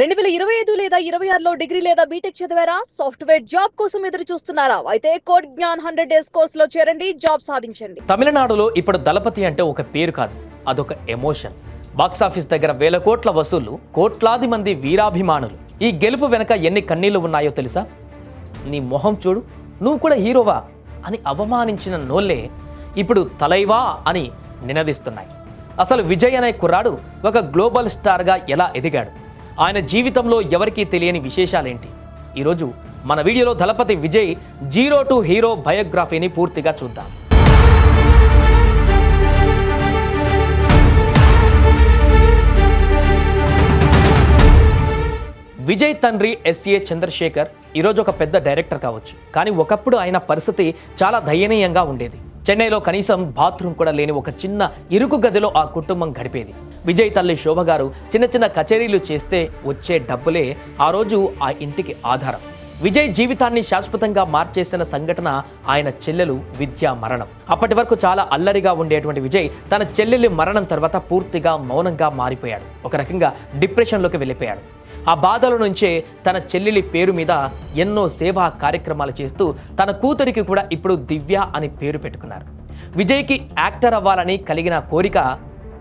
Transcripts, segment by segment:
2025 లేదా 26లో డిగ్రీ లేదా బీటెక్ చదివారా? సాఫ్ట్‌వేర్ జాబ్ కోసం ఎదురు చూస్తున్నారా? అయితే కోడ్ జ్ఞాన్ 100 డేస్ కోర్సులో చేరండి, జాబ్ సాధించండి. తమిళనాడులో ఇప్పుడు దళపతి అంటే ఒక పేరు కాదు, అదొక ఎమోషన్. బాక్సాఫీస్ దగ్గర వేల కోట్ల వసూళ్లు, కోట్లాది మంది వీరాభిమానులు. ఈ గెలుపు వెనక ఎన్ని కన్నీళ్లు ఉన్నాయో తెలుసా? నీ మొహం చూడు, నువ్వు కూడా హీరోవా అని అవమానించిన నోళ్లే ఇప్పుడు తలైవా అని నినదిస్తున్నాయి. అసలు విజయ్ అనే కుర్రాడు ఒక గ్లోబల్ స్టార్గా ఎలా ఎదిగాడు? ఆయన జీవితంలో ఎవరికీ తెలియని విశేషాలేంటి? ఈరోజు మన వీడియోలో దళపతి విజయ్ 0 to హీరో బయోగ్రఫీని పూర్తిగా చూద్దాం. విజయ్ తండ్రి ఎస్ఏ చంద్రశేఖర్ ఈరోజు ఒక పెద్ద డైరెక్టర్ కావచ్చు, కానీ ఒకప్పుడు ఆయన పరిస్థితి చాలా దయనీయంగా ఉండేది. చెన్నైలో కనీసం బాత్రూమ్ కూడా లేని ఒక చిన్న ఇరుకు గదిలో ఆ కుటుంబం గడిపేది. విజయ్ తల్లి శోభ గారు చిన్న చిన్న కచేరీలు చేస్తే వచ్చే డబ్బులే ఆ రోజు ఆ ఇంటికి ఆధారం. విజయ్ జీవితాన్ని శాశ్వతంగా మార్చేసిన సంఘటన ఆయన చెల్లెలు విద్యా మరణం. అప్పటి వరకు చాలా అల్లరిగా ఉండేటువంటి విజయ్ తన చెల్లెలి మరణం తర్వాత పూర్తిగా మౌనంగా మారిపోయాడు. ఒక రకంగా డిప్రెషన్లోకి వెళ్ళిపోయాడు. ఆ బాధల నుంచే తన చెల్లెలి పేరు మీద ఎన్నో సేవా కార్యక్రమాలు చేస్తూ తన కూతురికి కూడా ఇప్పుడు దివ్య అని పేరు పెట్టుకున్నారు. విజయ్కి యాక్టర్ అవ్వాలని కలిగిన కోరిక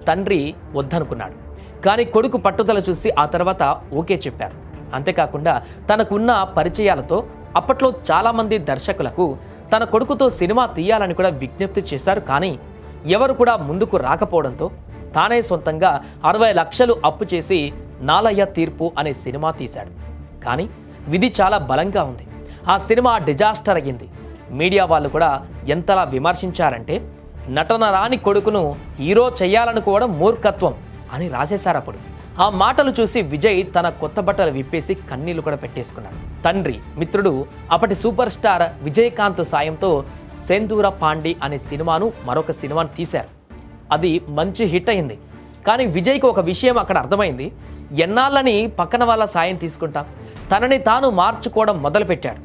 తండ్రి వద్దనుకున్నాడు, కానీ కొడుకు పట్టుదల చూసి ఆ తర్వాత ఓకే చెప్పారు. అంతేకాకుండా తనకున్న పరిచయాలతో అప్పట్లో చాలామంది దర్శకులకు తన కొడుకుతో సినిమా తీయాలని కూడా విజ్ఞప్తి చేశారు. కానీ ఎవరు కూడా ముందుకు రాకపోవడంతో తానే సొంతంగా 60 లక్షలు అప్పు చేసి నాలయ్య తీర్పు అనే సినిమా తీశాడు. కానీ విధి చాలా బలంగా ఉంది. ఆ సినిమా డిజాస్టర్ అయ్యింది. మీడియా వాళ్ళు కూడా ఎంతలా విమర్శించారంటే, నటన రాని కొడుకును హీరో చేయాలనుకోవడం మూర్ఖత్వం అని రాసేశారు. అప్పుడు ఆ మాటలు చూసి విజయ్ తన కొత్త బట్టలు విప్పేసి కన్నీళ్లు కూడా పెట్టేసుకున్నాడు. తండ్రి మిత్రుడు అప్పటి సూపర్ స్టార్ విజయకాంత్ సాయంతో సెందూర పాండి అనే సినిమాను మరొక సినిమాను తీశారు. అది మంచి హిట్ అయింది. కానీ విజయ్కి ఒక విషయం అక్కడ అర్థమైంది. ఎన్నాళ్ళని పక్కన వాళ్ళ సాయం తీసుకుంటాం, తనని తాను మార్చుకోవడం మొదలుపెట్టాడు.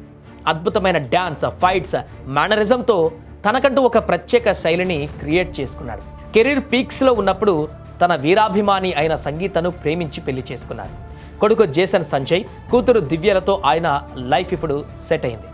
అద్భుతమైన డ్యాన్స్, ఫైట్స్, మేనరిజంతో తనకంటూ ఒక ప్రత్యేక శైలిని క్రియేట్ చేసుకున్నాడు. కెరీర్ పీక్స్లో ఉన్నప్పుడు తన వీరాభిమాని అయిన సంగీతను ప్రేమించి పెళ్లి చేసుకున్నాడు. కొడుకు జేసన్ సంజయ్, కూతురు దివ్యలతో ఆయన లైఫ్ ఇప్పుడు సెట్ అయింది.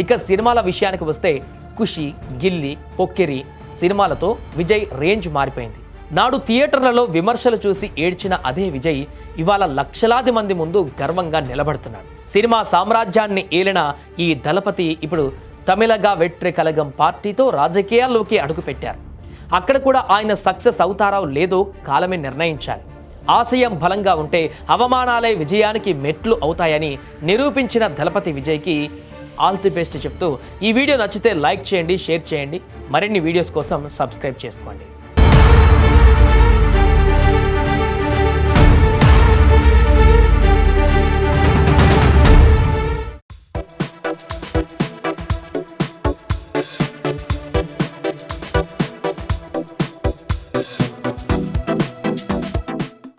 ఇక సినిమాల విషయానికి వస్తే ఖుషి, గిల్లి, పొక్కిరి సినిమాలతో విజయ్ రేంజ్ మారిపోయింది. నాడు థియేటర్లలో విమర్శలు చూసి ఏడ్చిన అదే విజయ్ ఇవాళ లక్షలాది మంది ముందు గర్వంగా నిలబడుతున్నాడు. సినిమా సామ్రాజ్యాన్ని ఏలిన ఈ దళపతి ఇప్పుడు తమిళగా వెట్రి కలగం పార్టీతో రాజకీయాల్లోకి అడుగుపెట్టారు. అక్కడ కూడా ఆయన సక్సెస్ అవుతారో లేదో కాలమే నిర్ణయించాలి. ఆశయం బలంగా ఉంటే అవమానాలే విజయానికి మెట్లు అవుతాయని నిరూపించిన దళపతి విజయ్కి ఆల్ ది బెస్ట్ చెప్తూ ఈ వీడియో నచ్చితే లైక్ చేయండి, షేర్ చేయండి. మరిన్ని వీడియోస్ కోసం సబ్స్క్రైబ్ చేసుకోండి.